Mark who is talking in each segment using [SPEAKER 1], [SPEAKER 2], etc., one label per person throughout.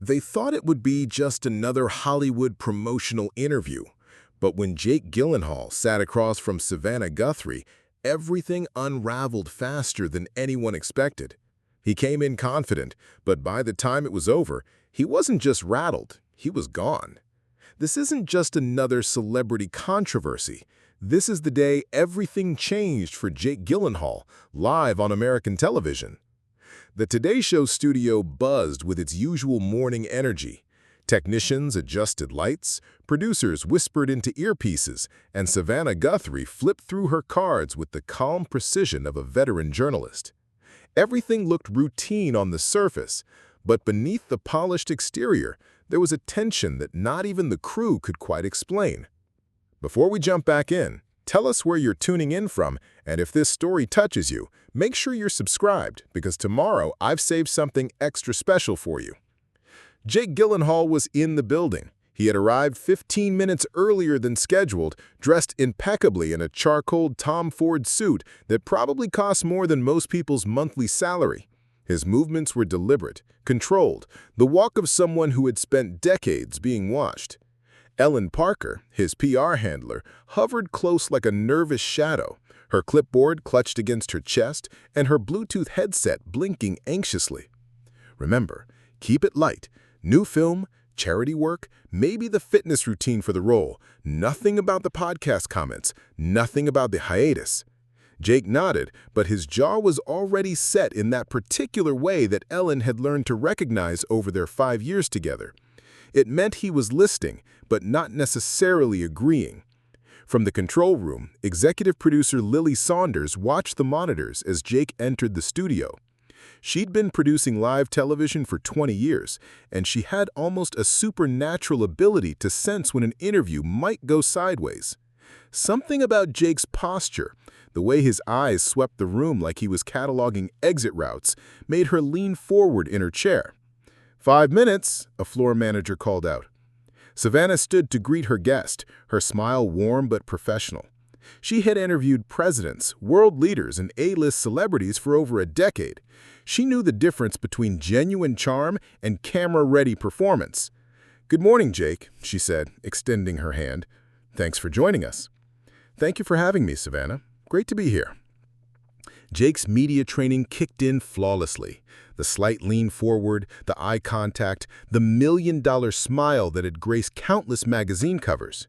[SPEAKER 1] They thought it would be just another Hollywood promotional interview, but when Jake Gyllenhaal sat across from Savannah Guthrie, everything unraveled faster than anyone expected. He came in confident, but by the time it was over, he wasn't just rattled, he was gone. This isn't just another celebrity controversy. This is the day everything changed for Jake Gyllenhaal, live on American television. The Today Show studio buzzed with its usual morning energy. Technicians adjusted lights, producers whispered into earpieces, and Savannah Guthrie flipped through her cards with the calm precision of a veteran journalist. Everything looked routine on the surface, but beneath the polished exterior, there was a tension that not even the crew could quite explain. Before we jump back in, tell us where you're tuning in from, and if this story touches you, make sure you're subscribed, because tomorrow I've saved something extra special for you. Jake Gyllenhaal was in the building. He had arrived 15 minutes earlier than scheduled, dressed impeccably in a charcoal Tom Ford suit that probably cost more than most people's monthly salary. His movements were deliberate, controlled, the walk of someone who had spent decades being watched. Ellen Parker, his PR handler, hovered close like a nervous shadow, her clipboard clutched against her chest and her Bluetooth headset blinking anxiously. Remember, keep it light. New film, charity work, maybe the fitness routine for the role. Nothing about the podcast comments, nothing about the hiatus. Jake nodded, but his jaw was already set in that particular way that Ellen had learned to recognize over their 5 years together. It meant he was listening, but not necessarily agreeing. From the control room, executive producer Lily Saunders watched the monitors as Jake entered the studio. She'd been producing live television for 20 years, and she had almost a supernatural ability to sense when an interview might go sideways. Something about Jake's posture, the way his eyes swept the room like he was cataloging exit routes, made her lean forward in her chair. 5 minutes, a floor manager called out. Savannah stood to greet her guest, her smile warm but professional. She had interviewed presidents, world leaders, and A-list celebrities for over a decade. She knew the difference between genuine charm and camera-ready performance. "Good morning, Jake," she said, extending her hand. "Thanks for joining us." "Thank you for having me, Savannah. Great to be here." Jake's media training kicked in flawlessly. The slight lean forward, the eye contact, the million-dollar smile that had graced countless magazine covers.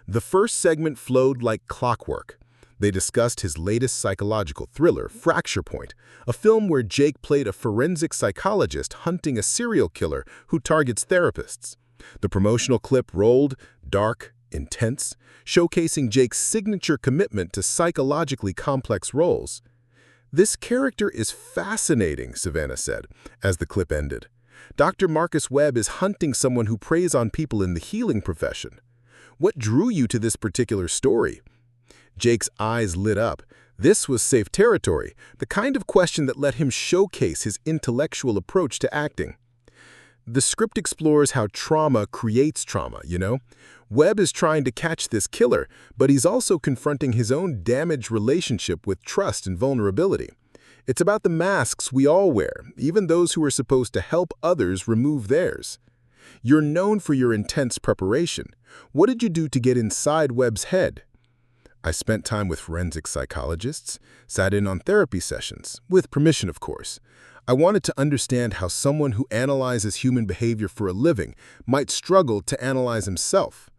[SPEAKER 1] The first segment flowed like clockwork. They discussed his latest psychological thriller, Fracture Point, a film where Jake played a forensic psychologist hunting a serial killer who targets therapists. The promotional clip rolled, dark, intense, showcasing Jake's signature commitment to psychologically complex roles. "This character is fascinating," Savannah said, as the clip ended. "Dr. Marcus Webb is hunting someone who preys on people in the healing profession. What drew you to this particular story?" Jake's eyes lit up. This was safe territory, the kind of question that let him showcase his intellectual approach to acting. "The script explores how trauma creates trauma, you know? Webb is trying to catch this killer, but he's also confronting his own damaged relationship with trust and vulnerability. It's about the masks we all wear, even those who are supposed to help others remove theirs. You're known for your intense preparation. What did you do to get inside Webb's head?" "I spent time with forensic psychologists, sat in on therapy sessions, with permission, of course. I wanted to understand how someone who analyzes human behavior for a living might struggle to analyze himself."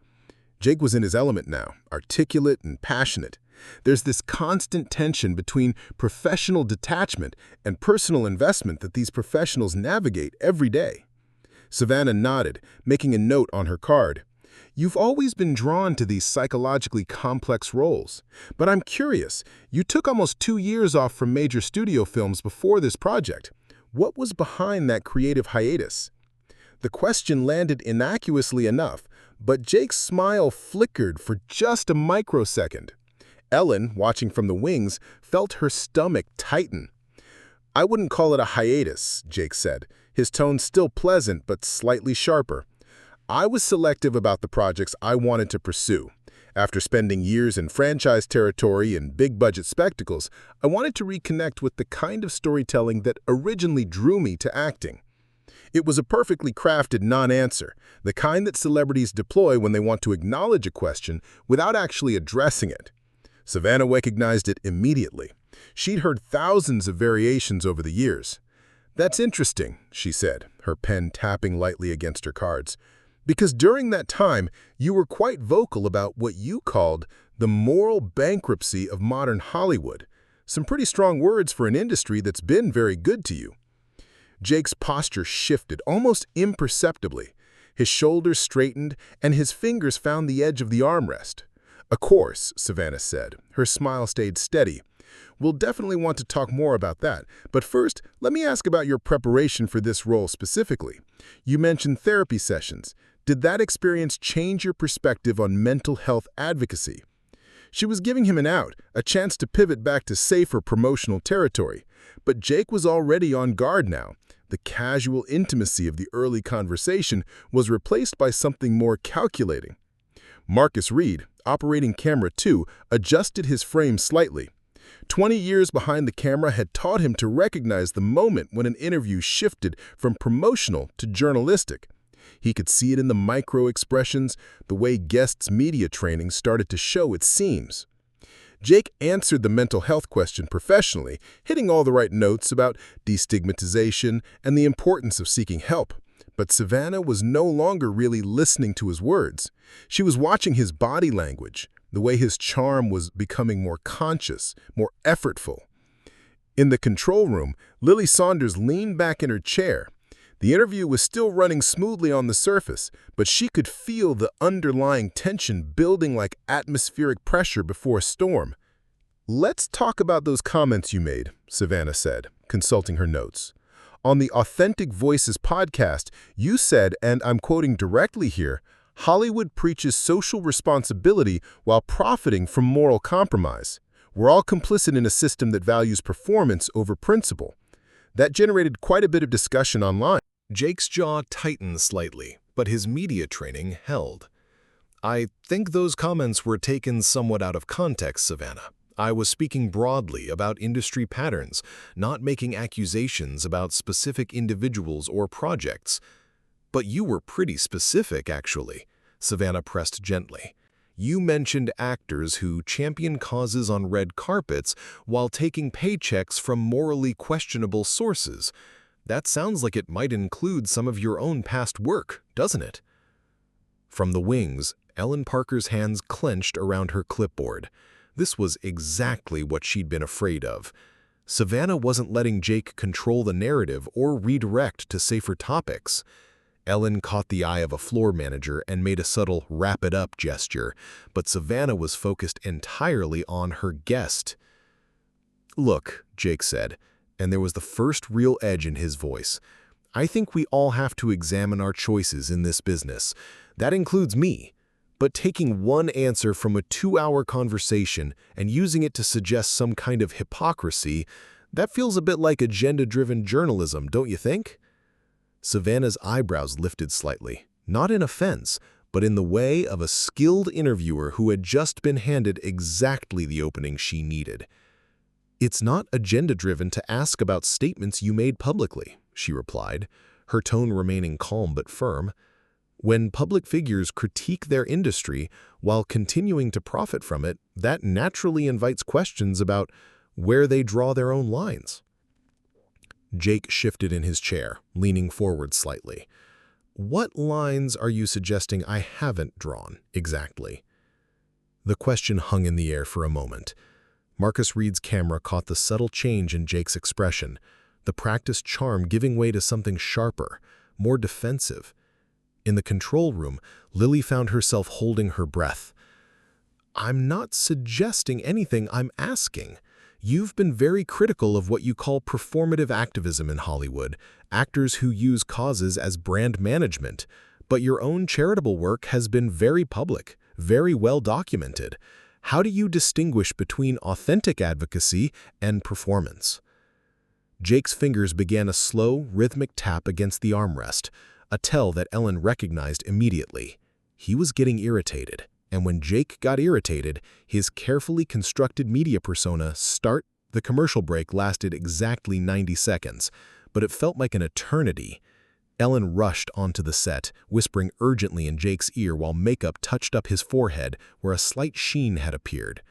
[SPEAKER 1] Jake was in his element now, articulate and passionate. There's this constant tension between professional detachment and personal investment that these professionals navigate every day. Savannah nodded, making a note on her card. "You've always been drawn to these psychologically complex roles. But I'm curious, you took almost 2 years off from major studio films before this project. What was behind that creative hiatus?" The question landed innocuously enough, but Jake's smile flickered for just a microsecond. Ellen, watching from the wings, felt her stomach tighten. "I wouldn't call it a hiatus," Jake said, his tone still pleasant but slightly sharper. "I was selective about the projects I wanted to pursue. After spending years in franchise territory and big-budget spectacles, I wanted to reconnect with the kind of storytelling that originally drew me to acting. It was a perfectly crafted non-answer, the kind that celebrities deploy when they want to acknowledge a question without actually addressing it. Savannah recognized it immediately. She'd heard thousands of variations over the years. "That's interesting," she said, her pen tapping lightly against her cards, "because during that time, you were quite vocal about what you called the moral bankruptcy of modern Hollywood. Some pretty strong words for an industry that's been very good to you." Jake's posture shifted almost imperceptibly. His shoulders straightened, and his fingers found the edge of the armrest. "Of course," Savannah said. Her smile stayed steady. "We'll definitely want to talk more about that, but first, let me ask about your preparation for this role specifically. You mentioned therapy sessions. Did that experience change your perspective on mental health advocacy?" She was giving him an out, a chance to pivot back to safer promotional territory. But Jake was already on guard now. The casual intimacy of the early conversation was replaced by something more calculating. Marcus Reed, operating camera 2, adjusted his frame slightly. 20 years behind the camera had taught him to recognize the moment when an interview shifted from promotional to journalistic. He could see it in the micro-expressions, the way guests' media training started to show its seams. Jake answered the mental health question professionally, hitting all the right notes about destigmatization and the importance of seeking help. But Savannah was no longer really listening to his words. She was watching his body language, the way his charm was becoming more conscious, more effortful. In the control room, Lily Saunders leaned back in her chair. The interview was still running smoothly on the surface, but she could feel the underlying tension building like atmospheric pressure before a storm. "Let's talk about those comments you made," Savannah said, consulting her notes. "On the Authentic Voices podcast, you said, and I'm quoting directly here, Hollywood preaches social responsibility while profiting from moral compromise. We're all complicit in a system that values performance over principle." That generated quite a bit of discussion online. Jake's jaw tightened slightly, but his media training held. "I think those comments were taken somewhat out of context, Savannah. I was speaking broadly about industry patterns, not making accusations about specific individuals or projects." "But you were pretty specific, actually," Savannah pressed gently. "You mentioned actors who champion causes on red carpets while taking paychecks from morally questionable sources. That sounds like it might include some of your own past work, doesn't it?" From the wings, Ellen Parker's hands clenched around her clipboard. This was exactly what she'd been afraid of. Savannah wasn't letting Jake control the narrative or redirect to safer topics. Ellen caught the eye of a floor manager and made a subtle wrap it up gesture, but Savannah was focused entirely on her guest. "Look," Jake said, and there was the first real edge in his voice, "I think we all have to examine our choices in this business. That includes me. But taking one answer from a 2-hour conversation and using it to suggest some kind of hypocrisy, that feels a bit like agenda-driven journalism, don't you think?" Savannah's eyebrows lifted slightly, not in offense, but in the way of a skilled interviewer who had just been handed exactly the opening she needed. "It's not agenda-driven to ask about statements you made publicly," she replied, her tone remaining calm but firm. "When public figures critique their industry while continuing to profit from it, that naturally invites questions about where they draw their own lines." Jake shifted in his chair, leaning forward slightly. "What lines are you suggesting I haven't drawn, exactly?" The question hung in the air for a moment. Marcus Reed's camera caught the subtle change in Jake's expression, the practiced charm giving way to something sharper, more defensive. In the control room, Lily found herself holding her breath. "I'm not suggesting anything, I'm asking. You've been very critical of what you call performative activism in Hollywood, actors who use causes as brand management, but your own charitable work has been very public, very well documented. How do you distinguish between authentic advocacy and performance?" Jake's fingers began a slow, rhythmic tap against the armrest, a tell that Ellen recognized immediately. He was getting irritated, and when Jake got irritated, his carefully constructed media persona start. The commercial break lasted exactly 90 seconds, but it felt like an eternity. Ellen rushed onto the set, whispering urgently in Jake's ear while makeup touched up his forehead where a slight sheen had appeared.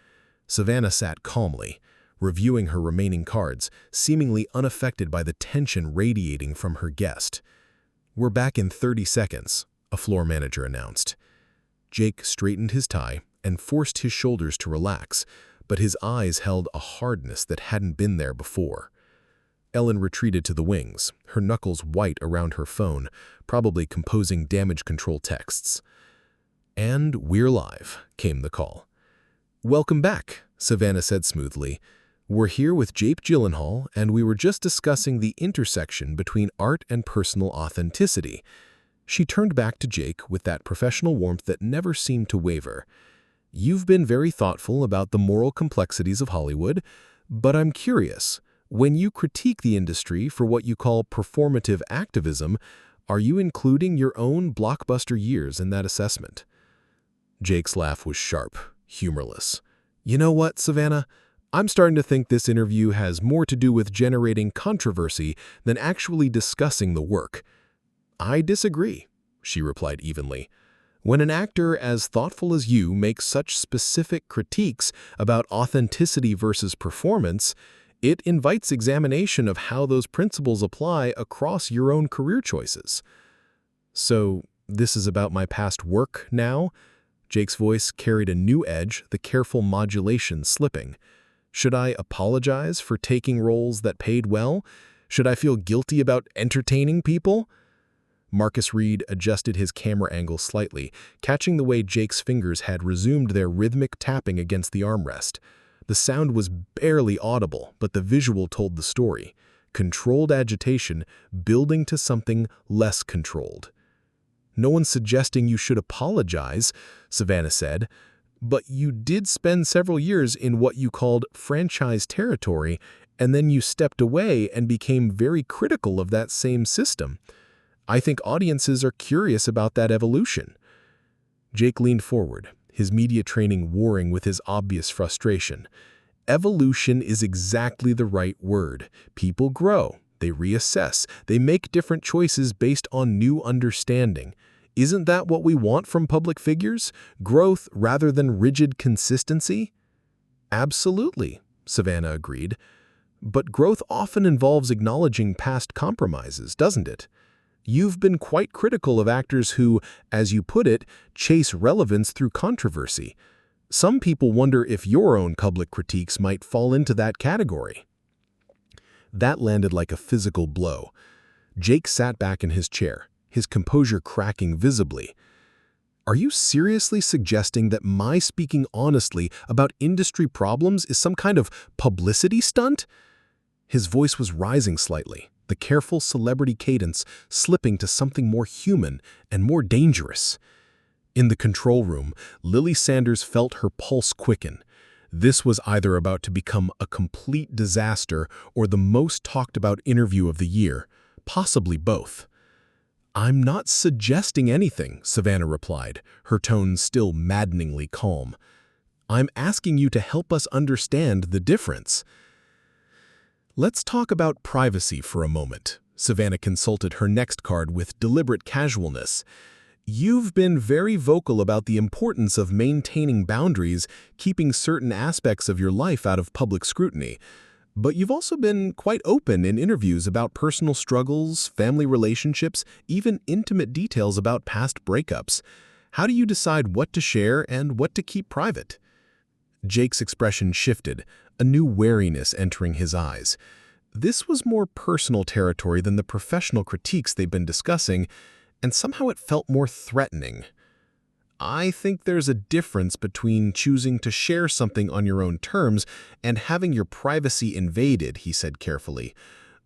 [SPEAKER 1] Savannah sat calmly, reviewing her remaining cards, seemingly unaffected by the tension radiating from her guest. "We're back in 30 seconds, a floor manager announced. Jake straightened his tie and forced his shoulders to relax, but his eyes held a hardness that hadn't been there before. Ellen retreated to the wings, her knuckles white around her phone, probably composing damage control texts. "And we're live," came the call. "Welcome back," Savannah said smoothly. "We're here with Jake Gyllenhaal, and we were just discussing the intersection between art and personal authenticity." She turned back to Jake with that professional warmth that never seemed to waver. "You've been very thoughtful about the moral complexities of Hollywood, but I'm curious, when you critique the industry for what you call performative activism, are you including your own blockbuster years in that assessment?" Jake's laugh was sharp, humorless. "You know what, Savannah? I'm starting to think this interview has more to do with generating controversy than actually discussing the work." "I disagree," she replied evenly. "When an actor as thoughtful as you makes such specific critiques about authenticity versus performance, it invites examination of how those principles apply across your own career choices." "So, this is about my past work now?" Jake's voice carried a new edge, the careful modulation slipping. "Should I apologize for taking roles that paid well? Should I feel guilty about entertaining people?" Marcus Reed adjusted his camera angle slightly, catching the way Jake's fingers had resumed their rhythmic tapping against the armrest. The sound was barely audible, but the visual told the story. Controlled agitation building to something less controlled. "No one's suggesting you should apologize," Savannah said, "but you did spend several years in what you called franchise territory, and then you stepped away and became very critical of that same system. I think audiences are curious about that evolution." Jake leaned forward, his media training warring with his obvious frustration. Evolution is exactly the right word. People grow, they reassess, they make different choices based on new understanding. Isn't that what we want from public figures? Growth rather than rigid consistency? "Absolutely," Savannah agreed. "But growth often involves acknowledging past compromises, doesn't it? You've been quite critical of actors who, as you put it, chase relevance through controversy. Some people wonder if your own public critiques might fall into that category." That landed like a physical blow. Jake sat back in his chair, his composure cracking visibly. "Are you seriously suggesting that my speaking honestly about industry problems is some kind of publicity stunt?" His voice was rising slightly, the careful celebrity cadence slipping to something more human and more dangerous. In the control room, Lily Sanders felt her pulse quicken. This was either about to become a complete disaster or the most talked about interview of the year, possibly both. "I'm not suggesting anything," Savannah replied, her tone still maddeningly calm. "I'm asking you to help us understand the difference." "Let's talk about privacy for a moment." Savannah consulted her next card with deliberate casualness. "You've been very vocal about the importance of maintaining boundaries, keeping certain aspects of your life out of public scrutiny. But you've also been quite open in interviews about personal struggles, family relationships, even intimate details about past breakups. How do you decide what to share and what to keep private?" Jake's expression shifted, a new wariness entering his eyes. This was more personal territory than the professional critiques they'd been discussing, and somehow it felt more threatening. "I think there's a difference between choosing to share something on your own terms and having your privacy invaded," he said carefully.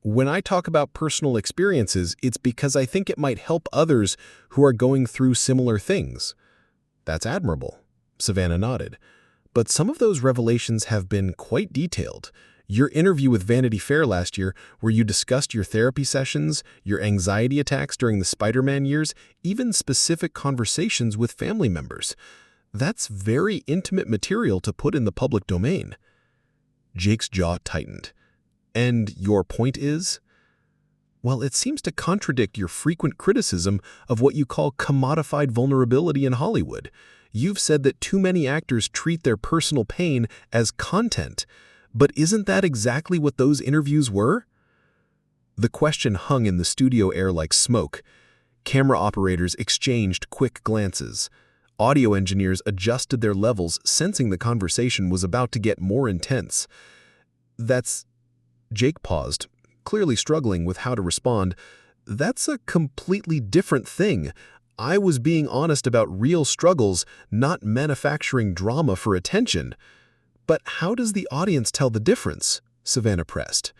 [SPEAKER 1] "When I talk about personal experiences, it's because I think it might help others who are going through similar things." "That's admirable," Savannah nodded. "But some of those revelations have been quite detailed. Your interview with Vanity Fair last year, where you discussed your therapy sessions, your anxiety attacks during the Spider-Man years, even specific conversations with family members. That's very intimate material to put in the public domain." Jake's jaw tightened. "And your point is?"
[SPEAKER 2] Well, it seems to contradict your frequent criticism of what you call commodified vulnerability in Hollywood. You've said that too many actors treat their personal pain as content. But isn't that exactly what those interviews were? The question hung in the studio air like smoke. Camera operators exchanged quick glances. Audio engineers adjusted their levels, sensing the conversation was about to get more intense. That's... Jake paused, clearly struggling with how to respond. That's a completely different thing. I was being honest about real struggles, not manufacturing drama for attention. But how does the audience tell the difference? Savannah pressed.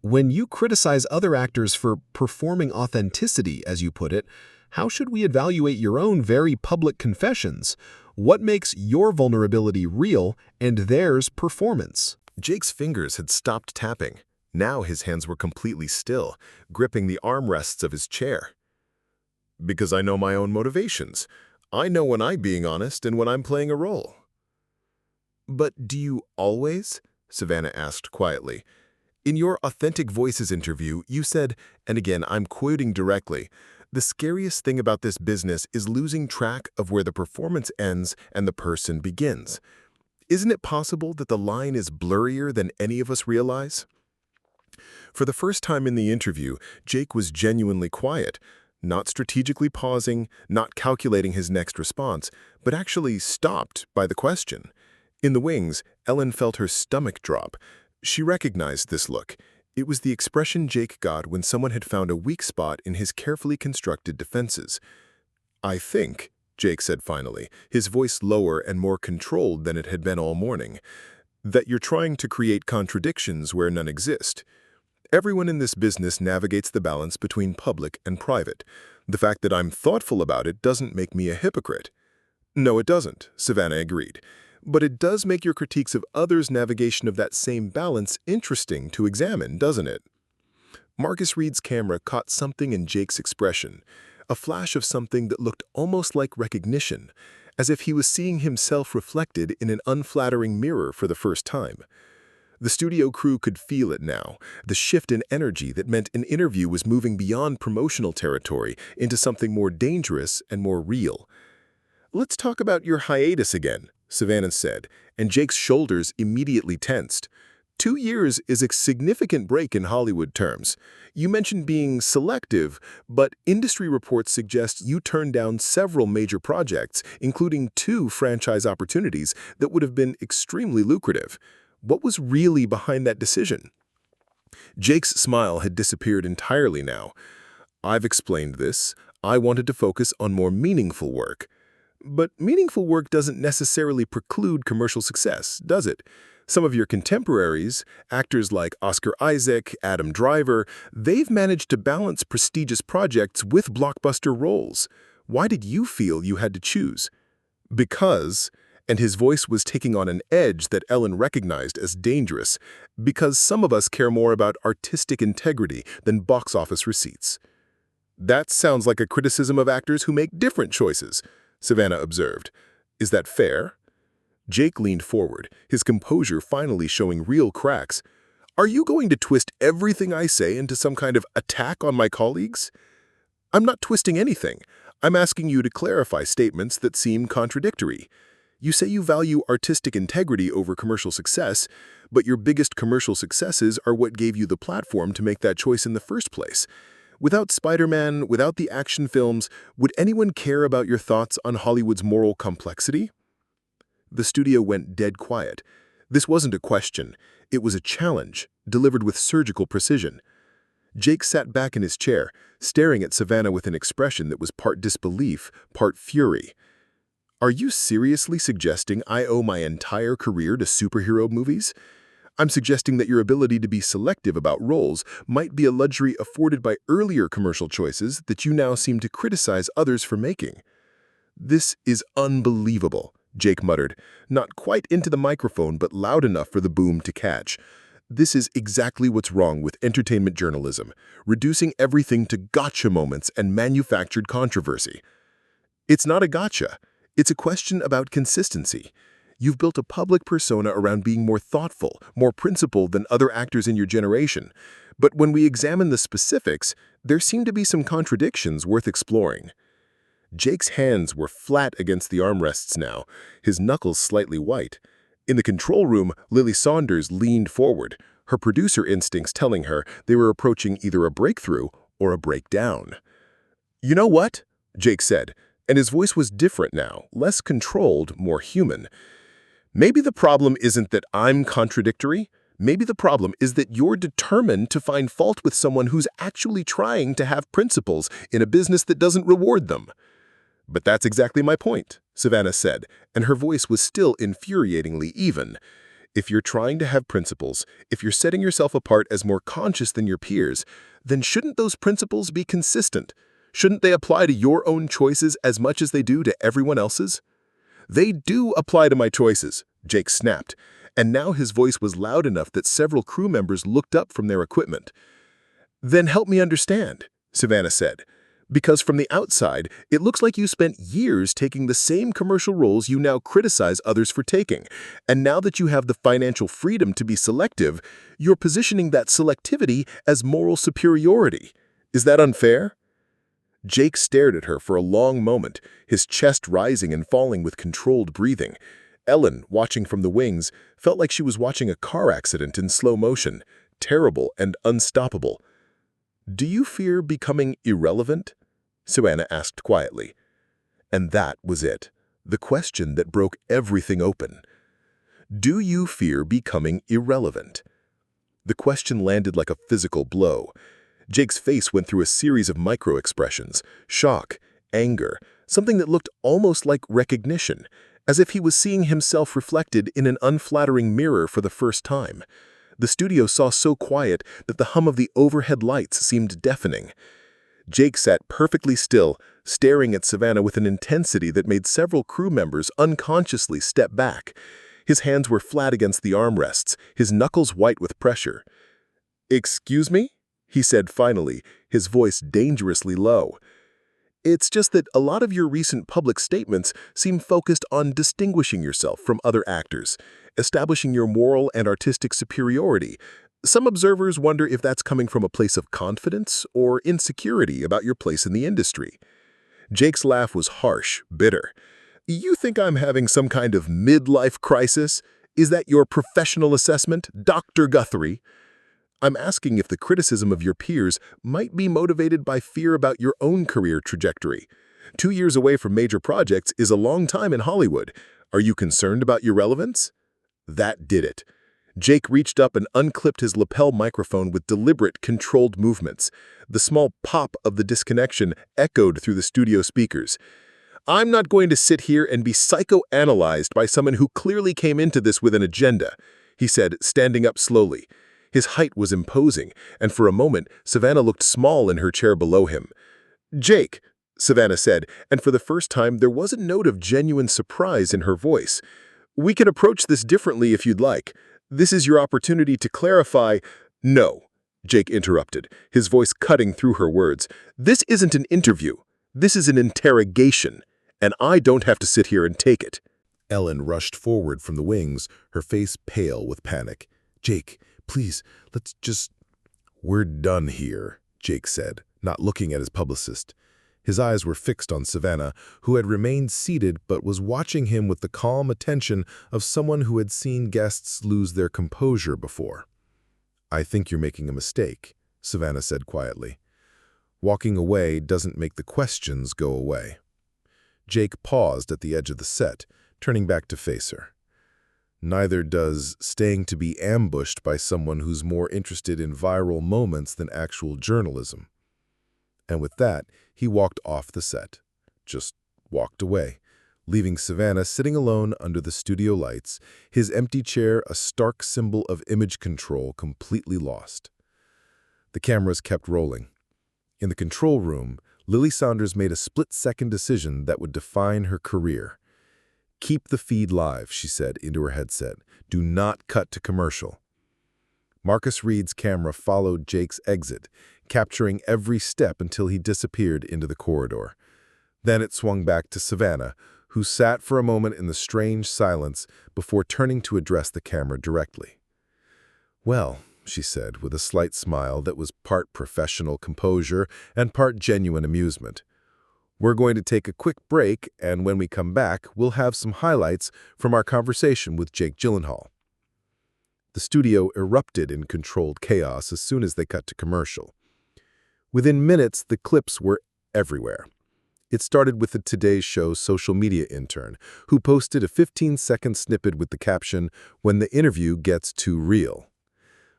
[SPEAKER 2] When you criticize other actors for performing authenticity, as you put it, how should we evaluate your own very public confessions? What makes your vulnerability real and theirs performance?
[SPEAKER 1] Jake's fingers had stopped tapping. Now his hands were completely still, gripping the armrests of his chair. Because I know my own motivations. I know when I'm being honest and when I'm playing a role. But do you always? Savannah asked quietly. In your Authentic Voices interview, you said, and again, I'm quoting directly, the scariest thing about this business is losing track of where the performance ends and the person begins. Isn't it possible that the line is blurrier than any of us realize? For the first time in the interview, Jake was genuinely quiet, not strategically pausing, not calculating his next response, but actually stopped by the question. In the wings, Ellen felt her stomach drop. She recognized this look. It was the expression Jake got when someone had found a weak spot in his carefully constructed defenses. I think, Jake said finally, his voice lower and more controlled than it had been all morning, that you're trying to create contradictions where none exist. Everyone in this business navigates the balance between public and private. The fact that I'm thoughtful about it doesn't make me a hypocrite. No, it doesn't, Savannah agreed. But it does make your critiques of others' navigation of that same balance interesting to examine, doesn't it? Marcus Reed's camera caught something in Jake's expression, a flash of something that looked almost like recognition, as if he was seeing himself reflected in an unflattering mirror for the first time. The studio crew could feel it now, the shift in energy that meant an interview was moving beyond promotional territory into something more dangerous and more real. Let's talk about your hiatus again, Savannah said, and Jake's shoulders immediately tensed. 2 years is a significant break in Hollywood terms. You mentioned being selective, but industry reports suggest you turned down several major projects, including 2 franchise opportunities that would have been extremely lucrative. What was really behind that decision? Jake's smile had disappeared entirely now. I've explained this. I wanted to focus on more meaningful work. But meaningful work doesn't necessarily preclude commercial success, does it? Some of your contemporaries, actors like Oscar Isaac, Adam Driver, they've managed to balance prestigious projects with blockbuster roles. Why did you feel you had to choose? Because, and his voice was taking on an edge that Ellen recognized as dangerous, because some of us care more about artistic integrity than box office receipts. That sounds like a criticism of actors who make different choices, Savannah observed. Is that fair? Jake leaned forward, his composure finally showing real cracks. Are you going to twist everything I say into some kind of attack on my colleagues? I'm not twisting anything. I'm asking you to clarify statements that seem contradictory. You say you value artistic integrity over commercial success, but your biggest commercial successes are what gave you the platform to make that choice in the first place. Without Spider-Man, without the action films, would anyone care about your thoughts on Hollywood's moral complexity? The studio went dead quiet. This wasn't a question. It was a challenge, delivered with surgical precision. Jake sat back in his chair, staring at Savannah with an expression that was part disbelief, part fury. Are you seriously suggesting I owe my entire career to superhero movies? I'm suggesting that your ability to be selective about roles might be a luxury afforded by earlier commercial choices that you now seem to criticize others for making. This is unbelievable, Jake muttered, not quite into the microphone but loud enough for the boom to catch. This is exactly what's wrong with entertainment journalism, reducing everything to gotcha moments and manufactured controversy. It's not a gotcha. It's a question about consistency. You've built a public persona around being more thoughtful, more principled than other actors in your generation. But when we examine the specifics, there seem to be some contradictions worth exploring. Jake's hands were flat against the armrests now, his knuckles slightly white. In the control room, Lily Saunders leaned forward, her producer instincts telling her they were approaching either a breakthrough or a breakdown. "You know what?" Jake said, and his voice was different now, less controlled, more human. "Maybe the problem isn't that I'm contradictory. Maybe the problem is that you're determined to find fault with someone who's actually trying to have principles in a business that doesn't reward them." "But that's exactly my point," Savannah said, and her voice was still infuriatingly even. "If you're trying to have principles, if you're setting yourself apart as more conscious than your peers, then shouldn't those principles be consistent? Shouldn't they apply to your own choices as much as they do to everyone else's?" "They do apply to my choices," Jake snapped, and now his voice was loud enough that several crew members looked up from their equipment. "Then help me understand," Savannah said. "Because from the outside, it looks like you spent years taking the same commercial roles you now criticize others for taking, and now that you have the financial freedom to be selective, you're positioning that selectivity as moral superiority. Is that unfair?" Jake stared at her for a long moment, his chest rising and falling with controlled breathing. Ellen, watching from the wings, felt like she was watching a car accident in slow motion, terrible and unstoppable. "Do you fear becoming irrelevant?" Savannah asked quietly. And that was it, the question that broke everything open. Do you fear becoming irrelevant? The question landed like a physical blow. Jake's face went through a series of micro-expressions, shock, anger, something that looked almost like recognition, as if he was seeing himself reflected in an unflattering mirror for the first time. The studio saw so quiet that the hum of the overhead lights seemed deafening. Jake sat perfectly still, staring at Savannah with an intensity that made several crew members unconsciously step back. His hands were flat against the armrests, his knuckles white with pressure. "Excuse me?" he said finally, his voice dangerously low. "It's just that a lot of your recent public statements seem focused on distinguishing yourself from other actors, establishing your moral and artistic superiority. Some observers wonder if that's coming from a place of confidence or insecurity about your place in the industry." Jake's laugh was harsh, bitter. "You think I'm having some kind of midlife crisis? Is that your professional assessment, Dr. Guthrie? I'm asking if the criticism of your peers might be motivated by fear about your own career trajectory. 2 years away from major projects is a long time in Hollywood. Are you concerned about your relevance?" That did it. Jake reached up and unclipped his lapel microphone with deliberate, controlled movements. The small pop of the disconnection echoed through the studio speakers. "I'm not going to sit here and be psychoanalyzed by someone who clearly came into this with an agenda," he said, standing up slowly. His height was imposing, and for a moment, Savannah looked small in her chair below him. "Jake," Savannah said, and for the first time there was a note of genuine surprise in her voice. "We can approach this differently if you'd like. This is your opportunity to clarify—" "No," Jake interrupted, his voice cutting through her words. "This isn't an interview. This is an interrogation, and I don't have to sit here and take it." Ellen rushed forward from the wings, her face pale with panic. "Jake, please, let's just—" "We're done here," Jake said, not looking at his publicist. His eyes were fixed on Savannah, who had remained seated but was watching him with the calm attention of someone who had seen guests lose their composure before. "I think you're making a mistake," Savannah said quietly. "Walking away doesn't make the questions go away." Jake paused at the edge of the set, turning back to face her. "Neither does staying to be ambushed by someone who's more interested in viral moments than actual journalism." And with that, he walked off the set, just walked away, leaving Savannah sitting alone under the studio lights, his empty chair a stark symbol of image control completely lost. The cameras kept rolling. In the control room, Lily Saunders made a split-second decision that would define her career. "Keep the feed live," she said into her headset. "Do not cut to commercial." Marcus Reed's camera followed Jake's exit, capturing every step until he disappeared into the corridor. Then it swung back to Savannah, who sat for a moment in the strange silence before turning to address the camera directly. "Well," she said, with a slight smile that was part professional composure and part genuine amusement, "we're going to take a quick break, and when we come back, we'll have some highlights from our conversation with Jake Gyllenhaal." The studio erupted in controlled chaos as soon as they cut to commercial. Within minutes, the clips were everywhere. It started with the Today Show's social media intern, who posted a 15-second snippet with the caption, "When the interview gets too real."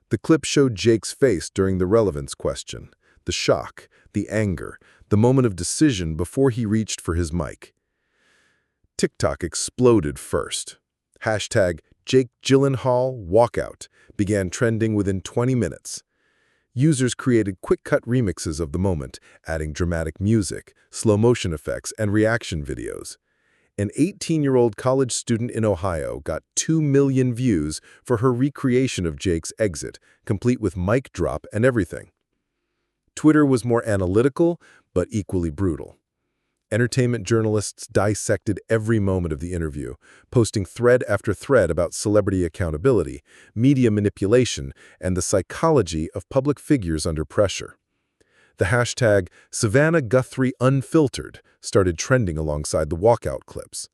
[SPEAKER 1] The clip showed Jake's face during the relevance question, the shock, the anger, the moment of decision before he reached for his mic. TikTok exploded first. Hashtag Jake Gyllenhaal walkout began trending within 20 minutes. Users created quick-cut remixes of the moment, adding dramatic music, slow-motion effects, and reaction videos. An 18-year-old college student in Ohio got 2 million views for her recreation of Jake's exit, complete with mic drop and everything. Twitter was more analytical, but equally brutal. Entertainment journalists dissected every moment of the interview, posting thread after thread about celebrity accountability, media manipulation, and the psychology of public figures under pressure. The hashtag Savannah Guthrie Unfiltered started trending alongside the walkout clips.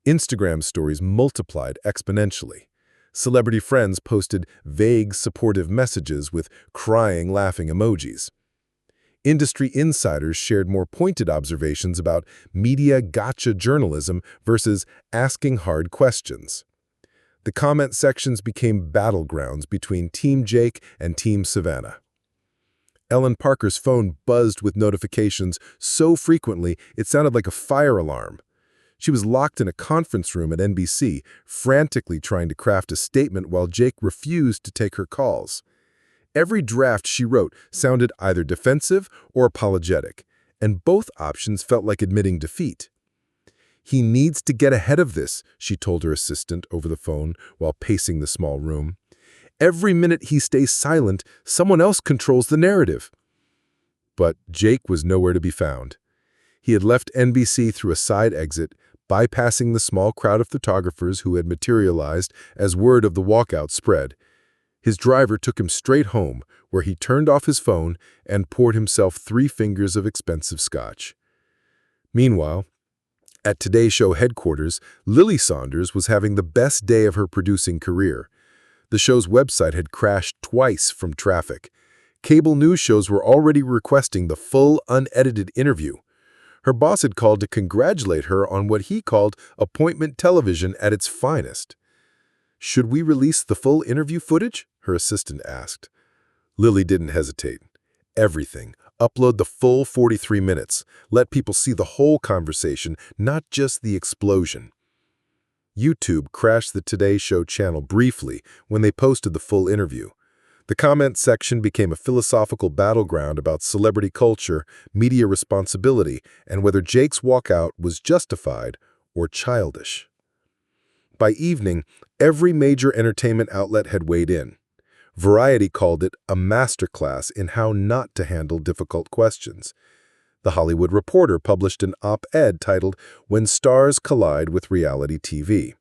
[SPEAKER 1] Instagram stories multiplied exponentially. Celebrity friends posted vague, supportive messages with crying, laughing emojis. Industry insiders shared more pointed observations about media gotcha journalism versus asking hard questions. The comment sections became battlegrounds between Team Jake and Team Savannah. Ellen Parker's phone buzzed with notifications so frequently it sounded like a fire alarm. She was locked in a conference room at NBC, frantically trying to craft a statement while Jake refused to take her calls. Every draft she wrote sounded either defensive or apologetic, and both options felt like admitting defeat. "He needs to get ahead of this," she told her assistant over the phone while pacing the small room. "Every minute he stays silent, someone else controls the narrative." But Jake was nowhere to be found. He had left NBC through a side exit, bypassing the small crowd of photographers who had materialized as word of the walkout spread. His driver took him straight home, where he turned off his phone and poured himself 3 fingers of expensive scotch. Meanwhile, at Today Show headquarters, Lily Saunders was having the best day of her producing career. The show's website had crashed twice from traffic. Cable news shows were already requesting the full, unedited interview. Her boss had called to congratulate her on what he called appointment television at its finest. "Should we release the full interview footage?" her assistant asked. Lily didn't hesitate. "Everything. Upload the full 43 minutes. Let people see the whole conversation, not just the explosion." YouTube crashed the Today Show channel briefly when they posted the full interview. The comment section became a philosophical battleground about celebrity culture, media responsibility, and whether Jake's walkout was justified or childish. By evening, every major entertainment outlet had weighed in. Variety called it a masterclass in how not to handle difficult questions. The Hollywood Reporter published an op-ed titled "When Stars Collide with Reality TV."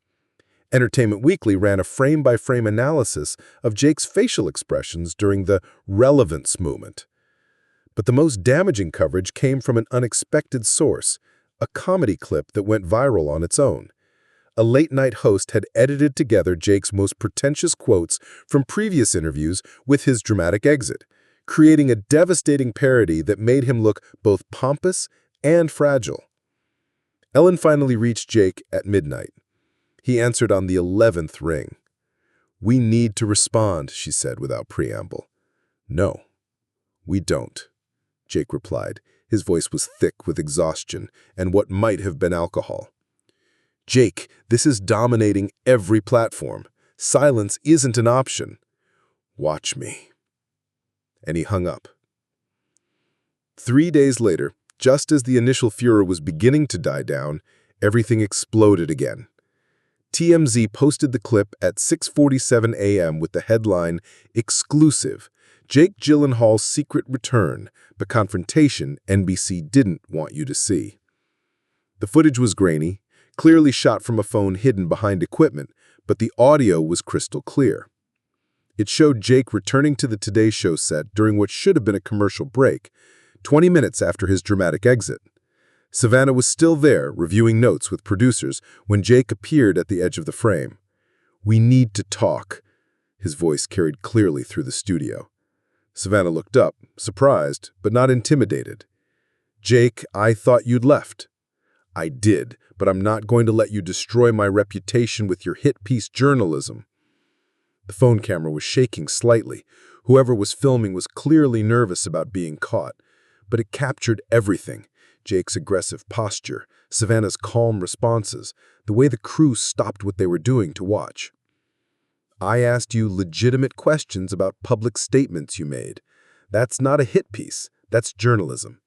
[SPEAKER 1] Entertainment Weekly ran a frame-by-frame analysis of Jake's facial expressions during the relevance movement. But the most damaging coverage came from an unexpected source, a comedy clip that went viral on its own. A late-night host had edited together Jake's most pretentious quotes from previous interviews with his dramatic exit, creating a devastating parody that made him look both pompous and fragile. Ellen finally reached Jake at midnight. He answered on the 11th ring. "We need to respond," she said without preamble. "No, we don't," Jake replied. His voice was thick with exhaustion and what might have been alcohol. "Jake, this is dominating every platform. Silence isn't an option. Watch me." And he hung up. 3 days later, just as the initial furor was beginning to die down, everything exploded again. TMZ posted the clip at 6:47 a.m. with the headline, "Exclusive, Jake Gyllenhaal's secret return, the confrontation NBC didn't want you to see." The footage was grainy, clearly shot from a phone hidden behind equipment, but the audio was crystal clear. It showed Jake returning to the Today Show set during what should have been a commercial break, 20 minutes after his dramatic exit. Savannah was still there, reviewing notes with producers, when Jake appeared at the edge of the frame. "We need to talk." His voice carried clearly through the studio. Savannah looked up, surprised, but not intimidated. "Jake, I thought you'd left." "I did, but I'm not going to let you destroy my reputation with your hit-piece journalism." The phone camera was shaking slightly. Whoever was filming was clearly nervous about being caught, but it captured everything. Jake's aggressive posture, Savannah's calm responses, the way the crew stopped what they were doing to watch. "I asked you legitimate questions about public statements you made. That's not a hit piece. That's journalism."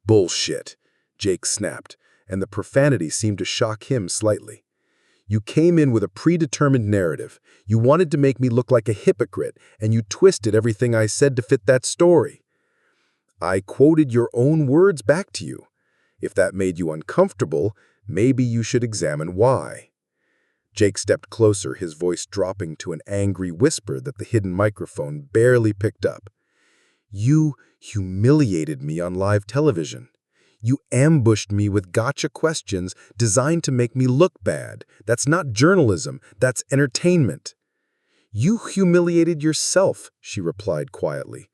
[SPEAKER 1] "Bullshit," Jake snapped, and the profanity seemed to shock him slightly. "You came in with a predetermined narrative. You wanted to make me look like a hypocrite, and you twisted everything I said to fit that story. I quoted your own words back to you. If that made you uncomfortable, maybe you should examine why." Jake stepped closer, his voice dropping to an angry whisper that the hidden microphone barely picked up. "You humiliated me on live television. You ambushed me with gotcha questions designed to make me look bad. That's not journalism, that's entertainment." "You humiliated yourself," she replied quietly.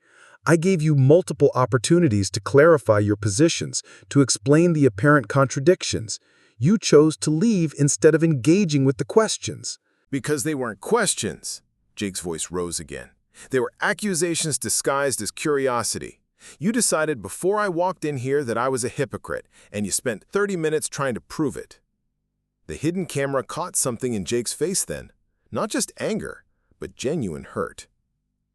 [SPEAKER 1] "I gave you multiple opportunities to clarify your positions, to explain the apparent contradictions. You chose to leave instead of engaging with the questions."
[SPEAKER 3] "Because they weren't questions." Jake's voice rose again. "They were accusations disguised as curiosity. You decided before I walked in here that I was a hypocrite, and you spent 30 minutes trying to prove it." The hidden camera caught something in Jake's face then. Not just anger, but genuine hurt.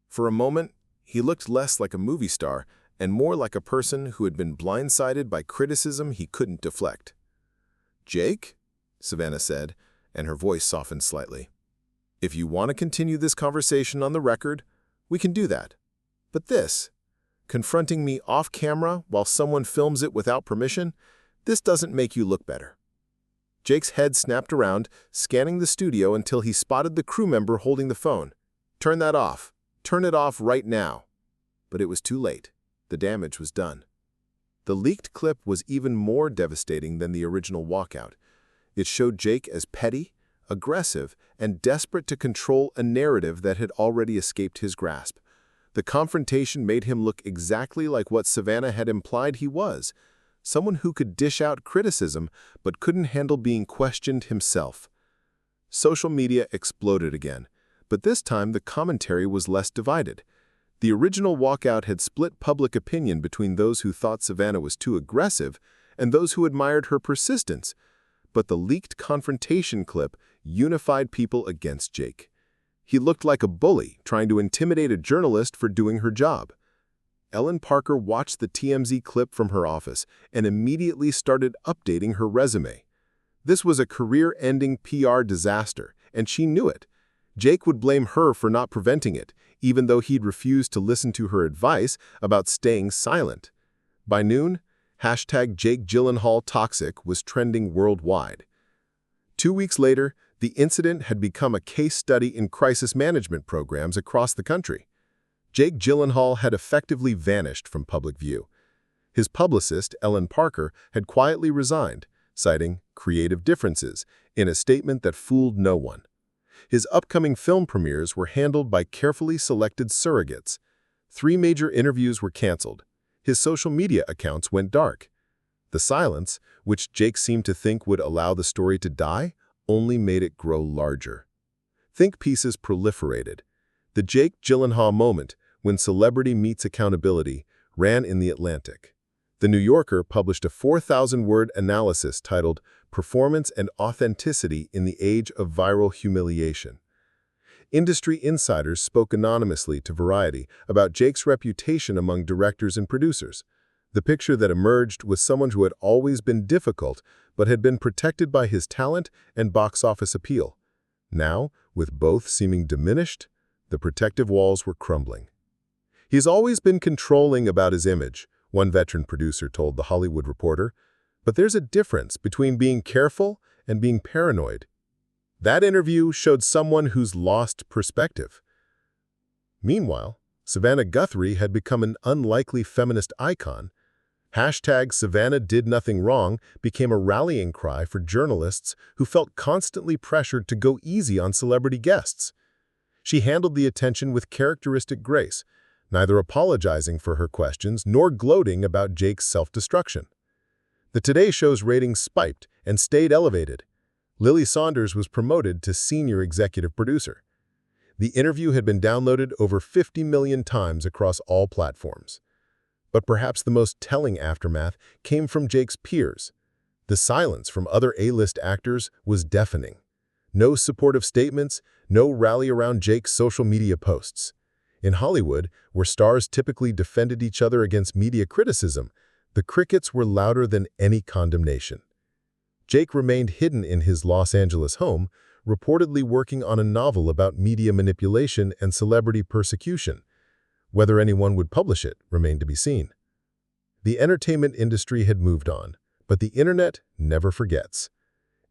[SPEAKER 3] For a moment, he looked less like a movie star and more like a person who had been blindsided by criticism he couldn't deflect. "Jake," Savannah said, and her voice softened slightly. "If you want to continue this conversation on the record, we can do that. But this, confronting me off camera while someone films it without permission, this doesn't make you look better." Jake's head snapped around, scanning the studio until he spotted the crew member holding the phone. "Turn that off. Turn it off right now." But it was too late. The damage was done. The leaked clip was even more devastating than the original walkout. It showed Jake as petty, aggressive, and desperate to control a narrative that had already escaped his grasp. The confrontation made him look exactly like what Savannah had implied he was, someone who could dish out criticism but couldn't handle being questioned himself. Social media exploded again, but this time the commentary was less divided. The original walkout had split public opinion between those who thought Savannah was too aggressive and those who admired her persistence, but the leaked confrontation clip unified people against Jake. He looked like a bully trying to intimidate a journalist for doing her job. Ellen Parker watched the TMZ clip from her office and immediately started updating her resume. This was a career-ending PR disaster, and she knew it. Jake would blame her for not preventing it, even though he'd refused to listen to her advice about staying silent. By noon, #Jake Gyllenhaal Toxic was trending worldwide. 2 weeks later, the incident had become a case study in crisis management programs across the country. Jake Gyllenhaal had effectively vanished from public view. His publicist, Ellen Parker, had quietly resigned, citing creative differences in a statement that fooled no one. His upcoming film premieres were handled by carefully selected surrogates. 3 major interviews were canceled. His social media accounts went dark. The silence, which Jake seemed to think would allow the story to die, only made it grow larger. Think pieces proliferated. The Jake Gyllenhaal moment, when celebrity meets accountability, ran in The Atlantic. The New Yorker published a 4,000-word analysis titled "Performance and Authenticity in the Age of Viral Humiliation." Industry insiders spoke anonymously to Variety about Jake's reputation among directors and producers. The picture that emerged was someone who had always been difficult but had been protected by his talent and box office appeal. Now, with both seeming diminished, the protective walls were crumbling. "He's always been controlling about his image," one veteran producer told The Hollywood Reporter, "but there's a difference between being careful
[SPEAKER 2] and being paranoid. That interview showed someone who's lost perspective. Meanwhile, Savannah Guthrie had become an unlikely feminist icon. #Savannah did nothing wrong became a rallying cry for journalists who felt constantly pressured to go easy on celebrity guests. She handled the attention with characteristic grace, neither apologizing for her questions nor gloating about Jake's self-destruction. The Today Show's ratings spiked and stayed elevated. Lily Saunders was promoted to senior executive producer. The interview had been downloaded over 50 million times across all platforms. But perhaps the most telling aftermath came from Jake's peers. The silence from other A-list actors was deafening. No supportive statements, no rally around Jake's social media posts. In Hollywood, where stars typically defended each other against media criticism, the crickets were louder than any condemnation. Jake remained hidden in his Los Angeles home, reportedly working on a novel about media manipulation and celebrity persecution. Whether anyone would publish it remained to be seen. The entertainment industry had moved on, but the internet never forgets.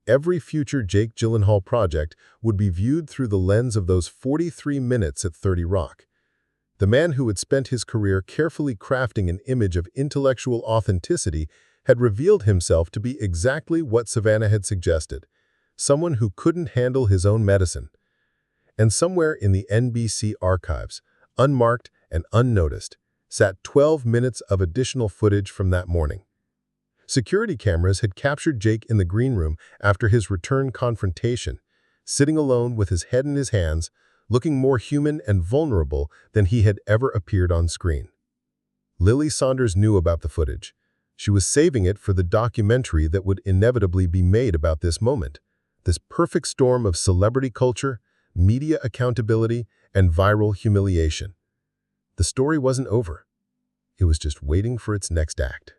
[SPEAKER 2] Every future Jake Gyllenhaal project would be viewed through the lens of those 43 minutes at 30 Rock. The man who had spent his career carefully crafting an image of intellectual authenticity had revealed himself to be exactly what Savannah had suggested, someone who couldn't handle his own medicine. And somewhere in the NBC archives, unmarked and unnoticed, sat 12 minutes of additional footage from that morning. Security cameras had captured Jake in the green room after his return confrontation, sitting alone with his head in his hands, looking more human and vulnerable than he had ever appeared on screen. Lily Saunders knew about the footage. She was saving it for the documentary that would inevitably be made about this moment, this perfect storm of celebrity culture, media accountability, and viral humiliation. The story wasn't over. It was just waiting for its next act.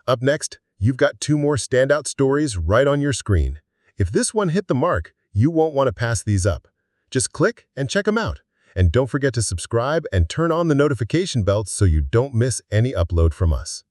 [SPEAKER 2] Up next, you've got 2 more standout stories right on your screen. If this one hit the mark, you won't want to pass these up. Just click and check them out. And don't forget to subscribe and turn on the notification bell so you don't miss any upload from us.